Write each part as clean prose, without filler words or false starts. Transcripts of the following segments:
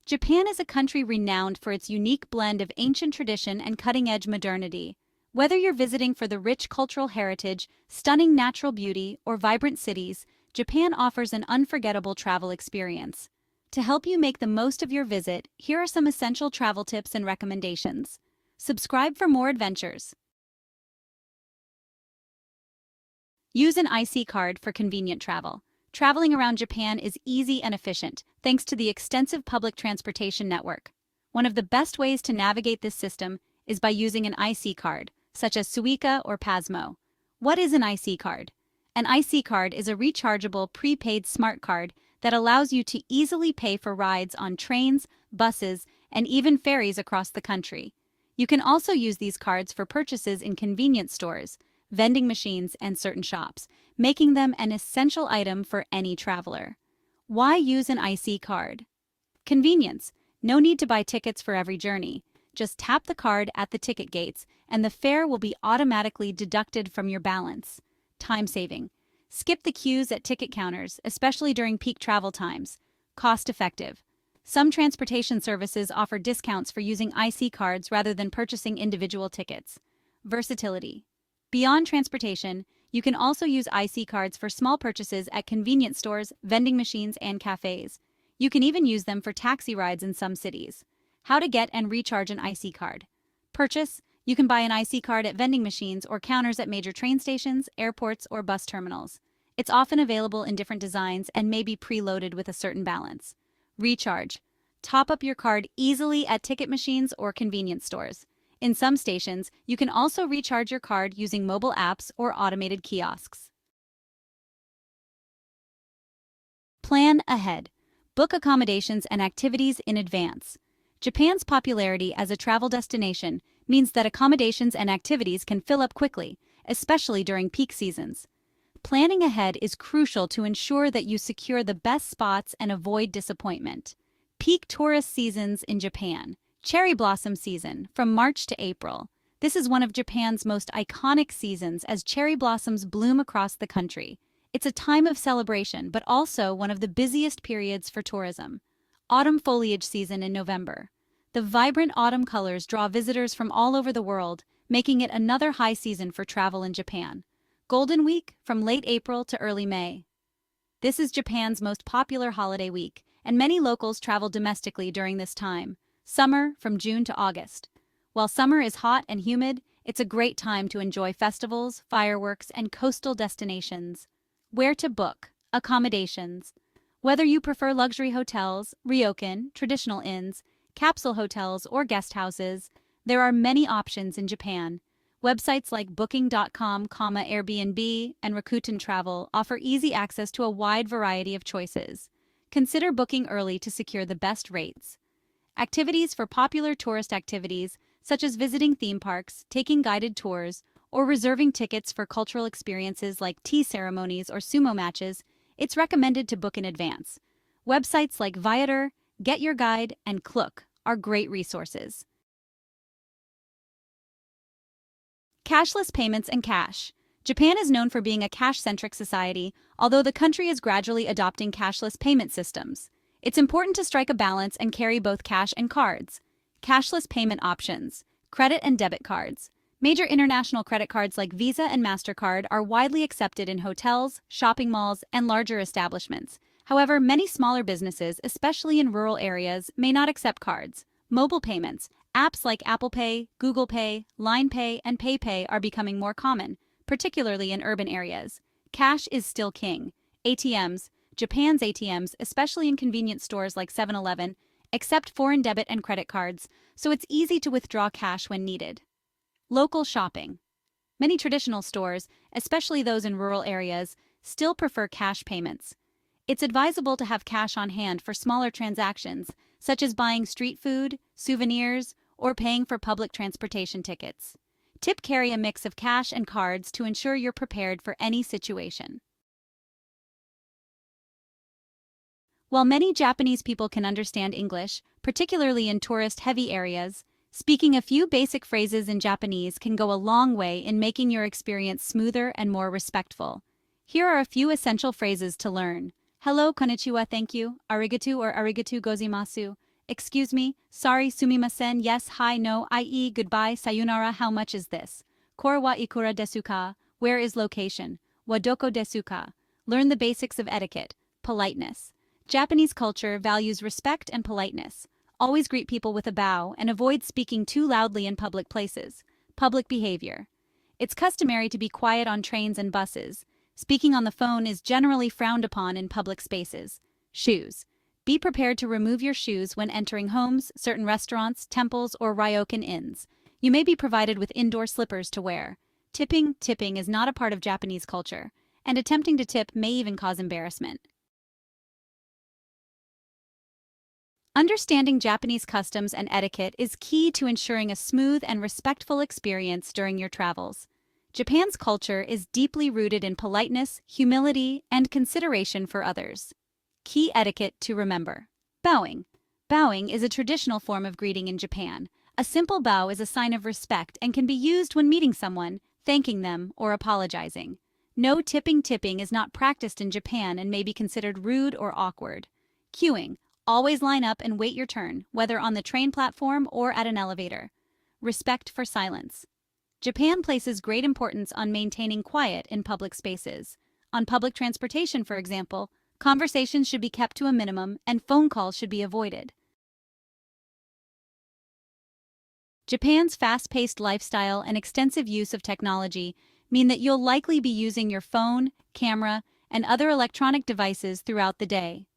Japan is a country renowned for its unique blend of ancient tradition and cutting-edge modernity. Whether you're visiting for the rich cultural heritage, stunning natural beauty, or vibrant cities, Japan offers an unforgettable travel experience. To help you make the most of your visit, here are some essential travel tips and recommendations. Subscribe for more adventures. Use an IC card for convenient travel. Traveling around Japan is easy and efficient, thanks to the extensive public transportation network. One of the best ways to navigate this system is by using an IC card, such as Suica or Pasmo. What is an IC card? An IC card is a rechargeable prepaid smart card that allows you to easily pay for rides on trains, buses, and even ferries across the country. You can also use these cards for purchases in convenience stores, vending machines, and certain shops, making them an essential item for any traveler. Why use an IC card? Convenience. No need to buy tickets for every journey. Just tap the card at the ticket gates, and the fare will be automatically deducted from your balance. Time saving. Skip the queues at ticket counters, especially during peak travel times. Cost effective. Some transportation services offer discounts for using IC cards rather than purchasing individual tickets. Versatility. Beyond transportation, you can also use IC cards for small purchases at convenience stores, vending machines, and cafes. You can even use them for taxi rides in some cities. How to get and recharge an IC card. Purchase. You can buy an IC card at vending machines or counters at major train stations, airports, or bus terminals. It's often available in different designs and may be preloaded with a certain balance. Recharge. Top up your card easily at ticket machines or convenience stores. In some stations, you can also recharge your card using mobile apps or automated kiosks. Plan ahead. Book accommodations and activities in advance. Japan's popularity as a travel destination means that accommodations and activities can fill up quickly, especially during peak seasons. Planning ahead is crucial to ensure that you secure the best spots and avoid disappointment. Peak tourist seasons in Japan. Cherry blossom season, from March to April. This is one of Japan's most iconic seasons as cherry blossoms bloom across the country. It's a time of celebration, but also one of the busiest periods for tourism. Autumn foliage season in November. The vibrant autumn colors draw visitors from all over the world, making it another high season for travel in Japan. Golden Week, from late April to early May. This is Japan's most popular holiday week, and many locals travel domestically during this time. Summer, from June to August. While summer is hot and humid, it's a great time to enjoy festivals, fireworks, and coastal destinations. Where to book? Accommodations. Whether you prefer luxury hotels, ryokan, traditional inns, capsule hotels, or guest houses, there are many options in Japan. Websites like Booking.com, Airbnb, and Rakuten Travel offer easy access to a wide variety of choices. Consider booking early to secure the best rates. Activities for popular tourist activities, such as visiting theme parks, taking guided tours, or reserving tickets for cultural experiences like tea ceremonies or sumo matches, it's recommended to book in advance. Websites like Viator, Get Your Guide, and Klook are great resources. Cashless payments and cash. Japan is known for being a cash-centric society, although the country is gradually adopting cashless payment systems. It's important to strike a balance and carry both cash and cards. Cashless payment options. Credit and debit cards. Major international credit cards like Visa and MasterCard are widely accepted in hotels, shopping malls, and larger establishments. However, many smaller businesses, especially in rural areas, may not accept cards. Mobile payments. Apps like Apple Pay, Google Pay, Line Pay, and PayPay are becoming more common, particularly in urban areas. Cash is still king. ATMs. Japan's ATMs, especially in convenience stores like 7-Eleven, accept foreign debit and credit cards, so it's easy to withdraw cash when needed. Local shopping. Many traditional stores, especially those in rural areas, still prefer cash payments. It's advisable to have cash on hand for smaller transactions, such as buying street food, souvenirs, or paying for public transportation tickets. Tip: carry a mix of cash and cards to ensure you're prepared for any situation. While many Japanese people can understand English, particularly in tourist-heavy areas, speaking a few basic phrases in Japanese can go a long way in making your experience smoother and more respectful. Here are a few essential phrases to learn. Hello, konnichiwa, thank you, arigato or arigatou gozaimasu, Excuse me, sorry, sumimasen, yes, hi, no, i.e., goodbye, sayonara, how much is this? Kore wa ikura desu ka? Where is location? Wa doko desu ka? Learn the basics of etiquette, politeness. Japanese culture values respect and politeness. Always greet people with a bow and avoid speaking too loudly in public places. Public behavior. It's customary to be quiet on trains and buses. Speaking on the phone is generally frowned upon in public spaces. Shoes. Be prepared to remove your shoes when entering homes, certain restaurants, temples, or ryokan inns. You may be provided with indoor slippers to wear. Tipping is not a part of Japanese culture, and attempting to tip may even cause embarrassment. Understanding Japanese customs and etiquette is key to ensuring a smooth and respectful experience during your travels. Japan's culture is deeply rooted in politeness, humility, and consideration for others. Key etiquette to remember. Bowing. Bowing is a traditional form of greeting in Japan. A simple bow is a sign of respect and can be used when meeting someone, thanking them, or apologizing. No tipping is not practiced in Japan and may be considered rude or awkward. Queuing. Always line up and wait your turn, whether on the train platform or at an elevator. Respect for silence. Japan places great importance on maintaining quiet in public spaces. On public transportation, for example, conversations should be kept to a minimum and phone calls should be avoided. Japan's fast-paced lifestyle and extensive use of technology mean that you'll likely be using your phone, camera, and other electronic devices throughout the day.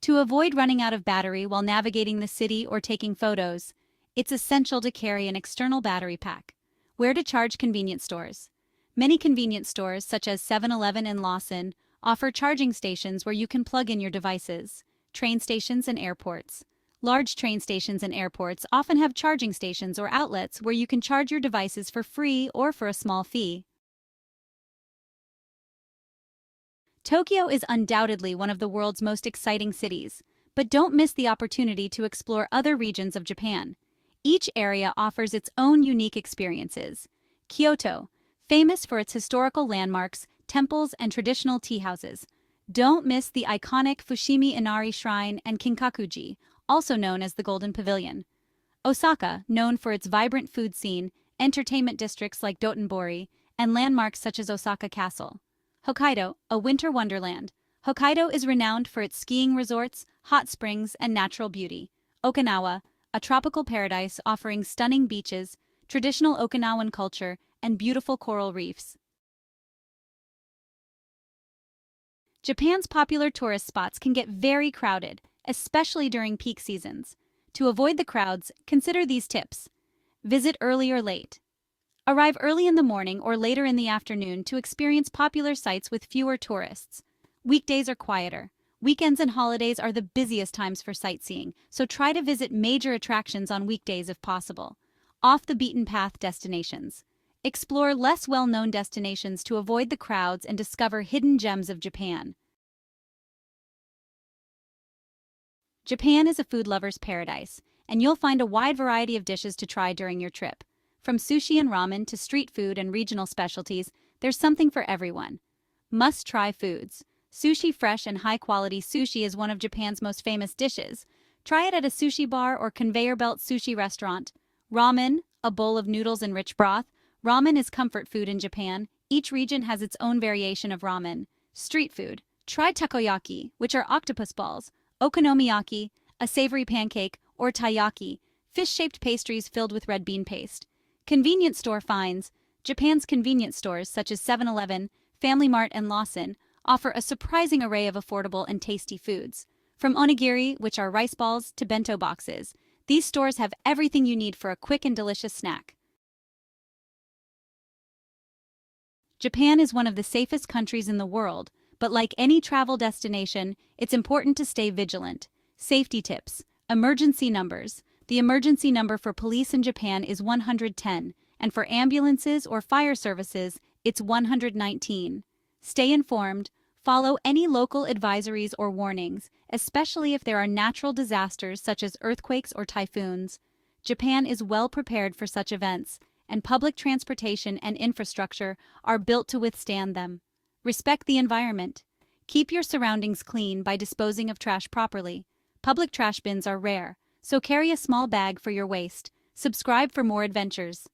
To avoid running out of battery while navigating the city or taking photos, it's essential to carry an external battery pack. Where to charge convenience stores. Many convenience stores, such as 7-Eleven and Lawson, offer charging stations where you can plug in your devices. Train stations and airports. Large train stations and airports often have charging stations or outlets where you can charge your devices for free or for a small fee. Tokyo is undoubtedly one of the world's most exciting cities, but don't miss the opportunity to explore other regions of Japan. Each area offers its own unique experiences. Kyoto, famous for its historical landmarks, temples, and traditional tea houses. Don't miss the iconic Fushimi Inari Shrine and Kinkakuji, also known as the Golden Pavilion. Osaka, known for its vibrant food scene, entertainment districts like Dotonbori, and landmarks such as Osaka Castle. Hokkaido, a winter wonderland. Hokkaido is renowned for its skiing resorts, hot springs, and natural beauty. Okinawa, a tropical paradise offering stunning beaches, traditional Okinawan culture, and beautiful coral reefs. Japan's popular tourist spots can get very crowded, especially during peak seasons. To avoid the crowds, consider these tips. Visit early or late. Arrive early in the morning or later in the afternoon to experience popular sites with fewer tourists. Weekdays are quieter. Weekends and holidays are the busiest times for sightseeing, so try to visit major attractions on weekdays if possible. Off-the-beaten-path destinations. Explore less well-known destinations to avoid the crowds and discover hidden gems of Japan. Japan is a food lover's paradise, and you'll find a wide variety of dishes to try during your trip. From sushi and ramen to street food and regional specialties, there's something for everyone. Must-try foods. Sushi. Fresh and high-quality sushi is one of Japan's most famous dishes. Try it at a sushi bar or conveyor belt sushi restaurant. Ramen, a bowl of noodles and rich broth. Ramen is comfort food in Japan. Each region has its own variation of ramen. Street food. Try takoyaki, which are octopus balls, okonomiyaki, a savory pancake, or taiyaki, fish-shaped pastries filled with red bean paste. Convenience store finds. Japan's convenience stores, such as 7-Eleven, Family Mart, and Lawson, offer a surprising array of affordable and tasty foods. From onigiri, which are rice balls, to bento boxes, these stores have everything you need for a quick and delicious snack. Japan is one of the safest countries in the world, but like any travel destination, it's important to stay vigilant. Safety tips. Emergency numbers. The emergency number for police in Japan is 110, and for ambulances or fire services, it's 119. Stay informed. Follow any local advisories or warnings, especially if there are natural disasters such as earthquakes or typhoons. Japan is well prepared for such events, and public transportation and infrastructure are built to withstand them. Respect the environment. Keep your surroundings clean by disposing of trash properly. Public trash bins are rare, so carry a small bag for your waist. Subscribe for more adventures.